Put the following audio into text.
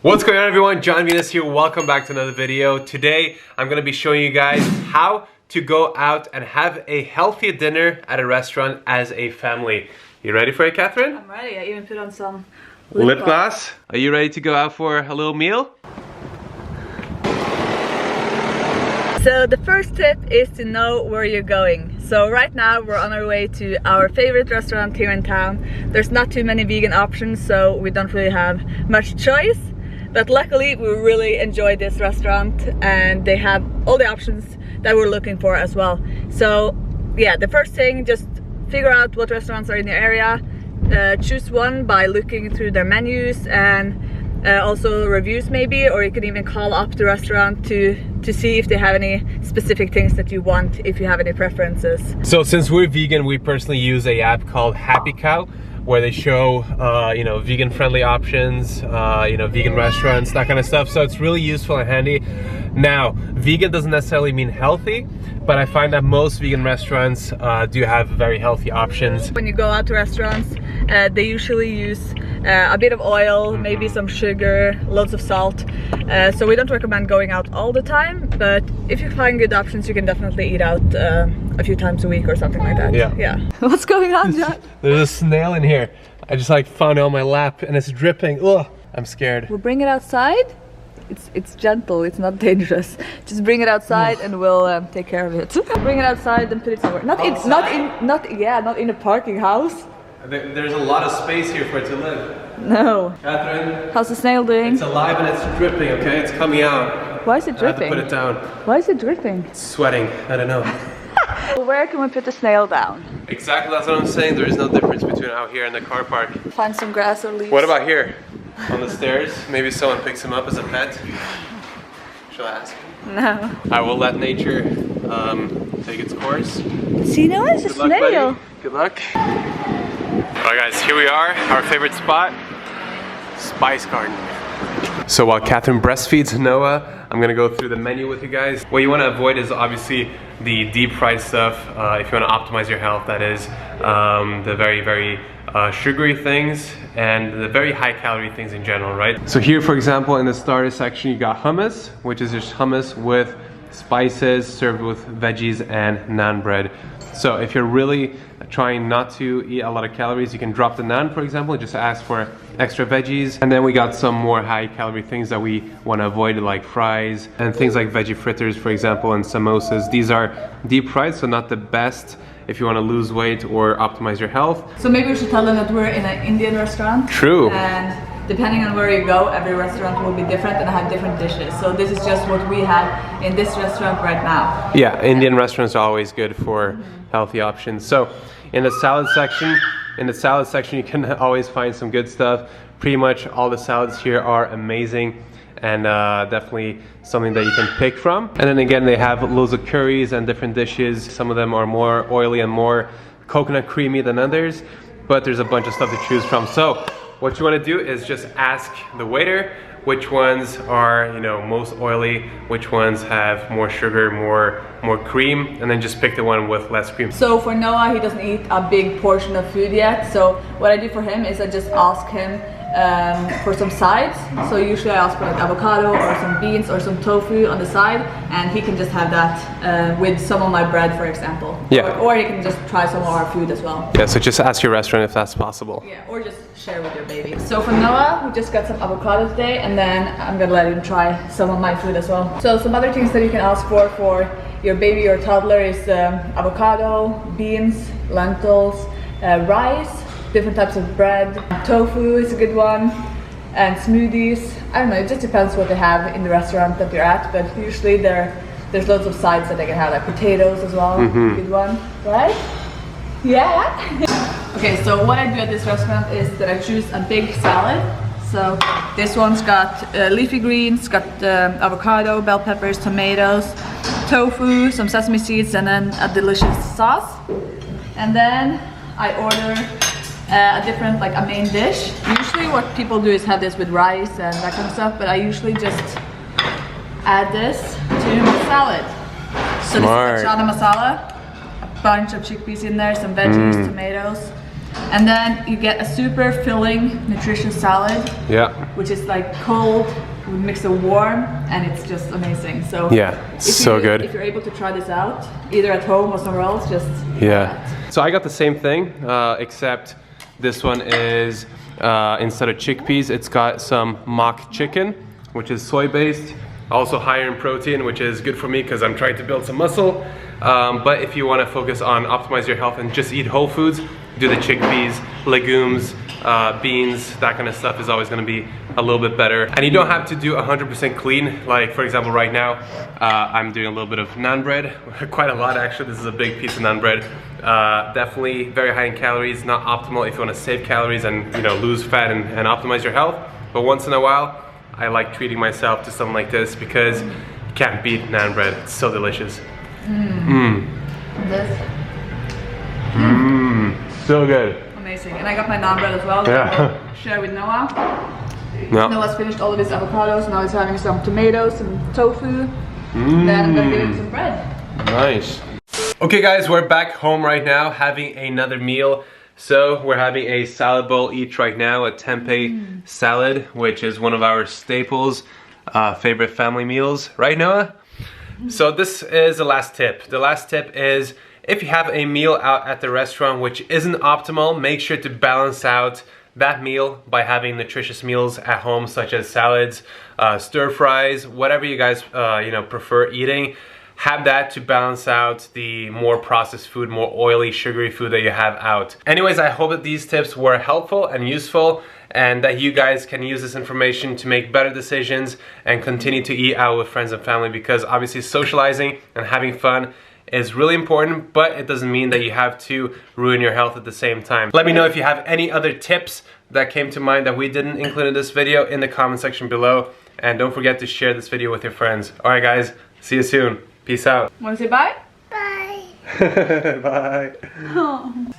What's going on, everyone? Jon Venus here. Welcome back to another video. Today I'm going to be showing you guys how to go out and have a healthy dinner at a restaurant as a family. You ready for it, Catherine? I'm ready. I even put on some lip gloss. Are you ready to go out for a little meal? So the first tip is to know where you're going. So right now we're on our way to our favorite restaurant here in town. There's not too many vegan options, so we don't really have much choice. But luckily we really enjoy this restaurant and they have all the options that we're looking for as well. So yeah, the first thing, just figure out what restaurants are in your area. Choose one by looking through their menus and also reviews maybe, or you can even call up the restaurant to see if they have any specific things that you want, if you have any preferences. So since we're vegan, we personally use an app called Happy Cow, where they show vegan friendly options, vegan restaurants, that kind of stuff. So it's really useful and handy. Now, vegan doesn't necessarily mean healthy, but I find that most vegan restaurants do have very healthy options. When you go out to restaurants, they usually use a bit of oil, maybe some sugar, loads of salt. So we don't recommend going out all the time, but if you find good options, you can definitely eat out a few times a week or something like that. Yeah. What's going on, Jon? There's a snail in here. I just found it on my lap and it's dripping. Ugh, I'm scared. We'll bring it outside. It's gentle, it's not dangerous. Just bring it outside and we'll take care of it. Bring it outside and put it somewhere. Not in a parking house. There's a lot of space here for it to live. No. Catherine. How's the snail doing? It's alive and it's dripping, okay? It's coming out. Why is it dripping? I have to put it down. Why is it dripping? It's sweating. I don't know. Where can we put the snail down? Exactly, that's what I'm saying. There is no difference between out here and the car park. Find some grass or leaves. What about here? On the stairs? Maybe someone picks him up as a pet? Shall I ask? No. I will let nature take its course. See, no, it's a snail. Good luck. Alright guys, here we are, our favorite spot, Spice Garden. So while Catherine breastfeeds Noah, I'm gonna go through the menu with you guys. What you want to avoid is obviously the deep fried stuff, if you want to optimize your health, that is. The very sugary things and the very high calorie things in general, right? So here, for example, in the starter section, you got hummus, which is just hummus with spices served with veggies and naan bread. So if you're really trying not to eat a lot of calories, you can drop the naan, for example, just ask for extra veggies. And then we got some more high calorie things that we want to avoid, like fries and things like veggie fritters, for example, and samosas. These are deep fried, so not the best if you want to lose weight or optimize your health. So maybe we should tell them that we're in an Indian restaurant. True. And depending on where you go, every restaurant will be different and have different dishes. So this is just what we have in this restaurant right now. Yeah, Indian restaurants are always good for healthy options. So in the salad section, you can always find some good stuff. Pretty much all the salads here are amazing and definitely something that you can pick from. And then again, they have loads of curries and different dishes. Some of them are more oily and more coconut creamy than others, but there's a bunch of stuff to choose from. So what you want to do is just ask the waiter which ones are, most oily, which ones have more sugar, more cream, and then just pick the one with less cream. So for Noah, he doesn't eat a big portion of food yet. So what I do for him is I just ask him for some sides. So usually I ask for like avocado or some beans or some tofu on the side, and he can just have that with some of my bread, for example. Yeah. Or he can just try some of our food as well. Yeah, so just ask your restaurant if that's possible. Yeah, or just share with your baby. So for Noah, we just got some avocado today, and then I'm gonna let him try some of my food as well. So some other things that you can ask for your baby or toddler is avocado, beans, lentils, rice, different types of bread, tofu is a good one, and smoothies. I don't know, it just depends what they have in the restaurant that you're at, but usually there's loads of sides that they can have, like potatoes as well, good one, right? Yeah? Okay, so what I do at this restaurant is that I choose a big salad. So this one's got leafy greens, got avocado, bell peppers, tomatoes, tofu, some sesame seeds, and then a delicious sauce. And then I order a different, like a main dish. Usually what people do is have this with rice and that kind of stuff, but I usually just add this to my salad. So Smart. this is a chana masala, a bunch of chickpeas in there, some veggies, tomatoes, And then you get a super filling, nutritious salad. Yeah. Which is like cold, we mix it warm, and it's just amazing. So yeah, so good. If you're able to try this out, either at home or somewhere else, just So I got the same thing, except this one is instead of chickpeas, it's got some mock chicken, which is soy-based, also higher in protein, which is good for me because I'm trying to build some muscle. But if you want to focus on optimize your health and just eat whole foods, do the chickpeas, legumes, beans, that kind of stuff is always going to be a little bit better. And you don't have to do 100% clean. Like for example, right now, I'm doing a little bit of naan bread, quite a lot actually. This is a big piece of naan bread. Definitely very high in calories, not optimal if you want to save calories and lose fat and optimize your health. But once in a while, I like treating myself to something like this because you can't beat naan bread. It's so delicious. This. So good. Amazing. And I got my naan bread as well. Yeah. So share with Noah. Noah's finished all of his avocados. Now he's having some tomatoes, some tofu. Then I'm gonna give him some bread. Nice. Okay guys, we're back home right now having another meal. So we're having a salad bowl each right now, a tempeh salad, which is one of our staples, favorite family meals. Right, Noah? So this is the last tip. The last tip is if you have a meal out at the restaurant which isn't optimal, make sure to balance out that meal by having nutritious meals at home, such as salads, stir fries, whatever you guys prefer eating. Have that to balance out the more processed food, more oily, sugary food that you have out. Anyways, I hope that these tips were helpful and useful, and that you guys can use this information to make better decisions and continue to eat out with friends and family, because obviously socializing and having fun is really important, but it doesn't mean that you have to ruin your health at the same time. Let me know if you have any other tips that came to mind that we didn't include in this video in the comment section below, and don't forget to share this video with your friends. Alright guys, see you soon. Peace out. Want to say bye? Bye. Bye. Oh.